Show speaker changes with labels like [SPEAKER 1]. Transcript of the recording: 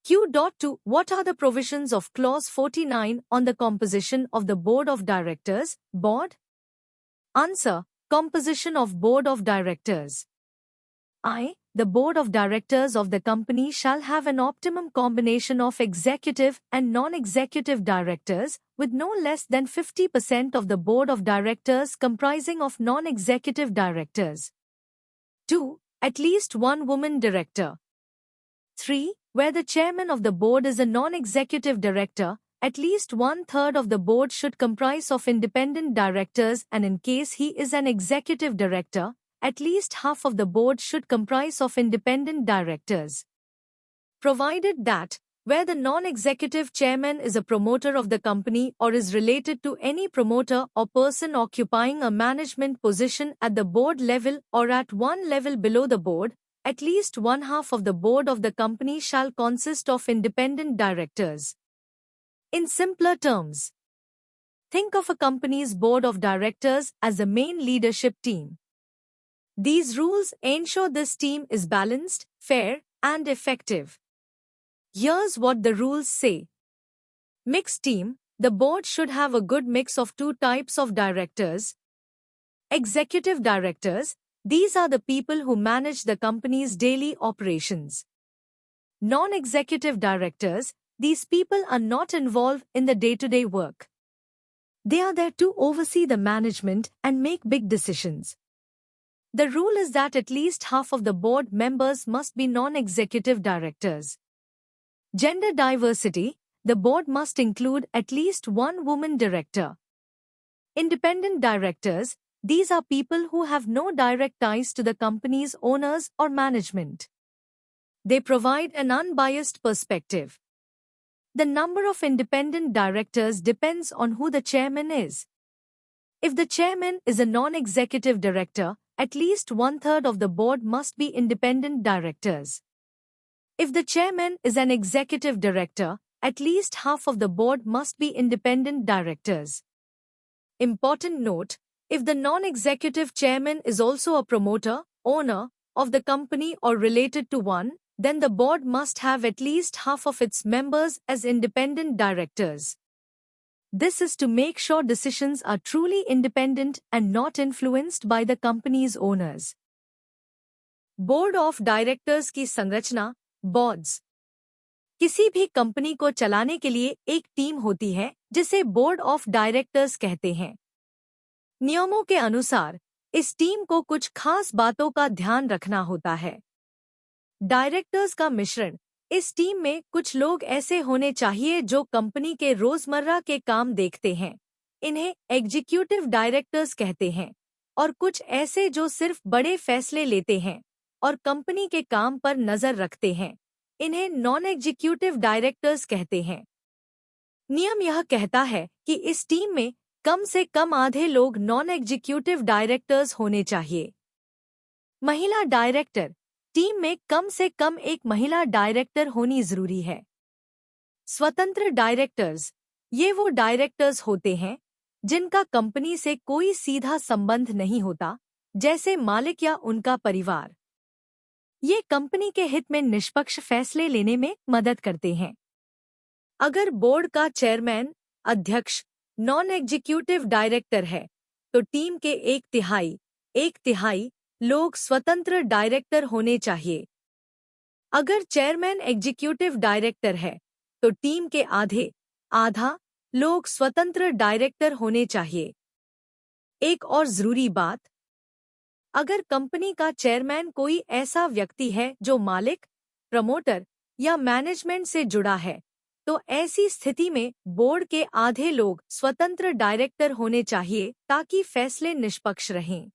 [SPEAKER 1] Q.2 What are the provisions of Clause 49 on the composition of the Board of Directors, Board? Answer. Composition of Board of Directors. I. The Board of Directors of the company shall have an optimum combination of executive and non-executive directors, with no less than 50% of the Board of Directors comprising of non-executive directors. 2. At least one woman director. 3. Where the chairman of the board is a non-executive director, at least one-third of the board should comprise of independent directors, and in case he is an executive director, at least half of the board should comprise of independent directors. Provided that, where the non-executive chairman is a promoter of the company or is related to any promoter or person occupying a management position at the board level or at one level below the board, at least one half of the board of the company shall consist of independent directors. In simpler terms, think of a company's board of directors as the main leadership team. These rules ensure this team is balanced, fair, and effective. Here's what the rules say. Mixed team. The board should have a good mix of two types of directors. Executive directors. These are the people who manage the company's daily operations. Non-executive directors. These people are not involved in the day-to-day work. They are there to oversee the management and make big decisions. The rule is that at least half of the board members must be non-executive directors. Gender diversity. The board must include at least one woman director. Independent directors. These are people who have no direct ties to the company's owners or management. They provide an unbiased perspective. The number of independent directors depends on who the chairman is. If the chairman is a non-executive director, at least one-third of the board must be independent directors. If the chairman is an executive director, at least half of the board must be independent directors. Important note. If the non-executive chairman is also a promoter, owner, of the company or related to one, then the board must have at least half of its members as independent directors. This is to make sure decisions are truly independent and not influenced by the company's owners. Board of Directors की संरचना, boards. किसी भी company को चलाने के लिए एक team होती है, जिसे बोर्ड ऑफ डायरेक्टर्स कहते हैं। नियमों के अनुसार इस टीम को कुछ खास बातों का ध्यान रखना होता है। डायरेक्टर्स का मिश्रण। इस टीम में कुछ लोग ऐसे होने चाहिए जो कंपनी के रोजमर्रा के काम देखते हैं, इन्हें एग्जीक्यूटिव डायरेक्टर्स कहते हैं, और कुछ ऐसे जो सिर्फ बड़े फैसले लेते हैं और कंपनी के काम पर नजर रखते हैं, इन्हें नॉन एग्जीक्यूटिव डायरेक्टर्स कहते हैं। नियम यह कहता है कि इस टीम में कम से कम आधे लोग नॉन एग्जीक्यूटिव डायरेक्टर्स होने चाहिए। महिला डायरेक्टर। टीम में कम से कम एक महिला डायरेक्टर होनी जरूरी है। स्वतंत्र डायरेक्टर्स। ये वो डायरेक्टर्स होते हैं जिनका कंपनी से कोई सीधा संबंध नहीं होता, जैसे मालिक या उनका परिवार। ये कंपनी के हित में निष्पक्ष फैसले लेने में मदद करते हैं। अगर बोर्ड का चेयरमैन, अध्यक्ष, नॉन एग्जीक्यूटिव डायरेक्टर है, तो टीम के एक तिहाई लोग स्वतंत्र डायरेक्टर होने चाहिए। अगर चेयरमैन एग्जीक्यूटिव डायरेक्टर है, तो टीम के आधा लोग स्वतंत्र डायरेक्टर होने चाहिए। एक और जरूरी बात, अगर कंपनी का चेयरमैन कोई ऐसा व्यक्ति है जो मालिक, प्रमोटर या मैनेजमेंट से जुड़ा है, तो ऐसी स्थिति में बोर्ड के आधे लोग स्वतंत्र डायरेक्टर होने चाहिए ताकि फैसले निष्पक्ष रहें।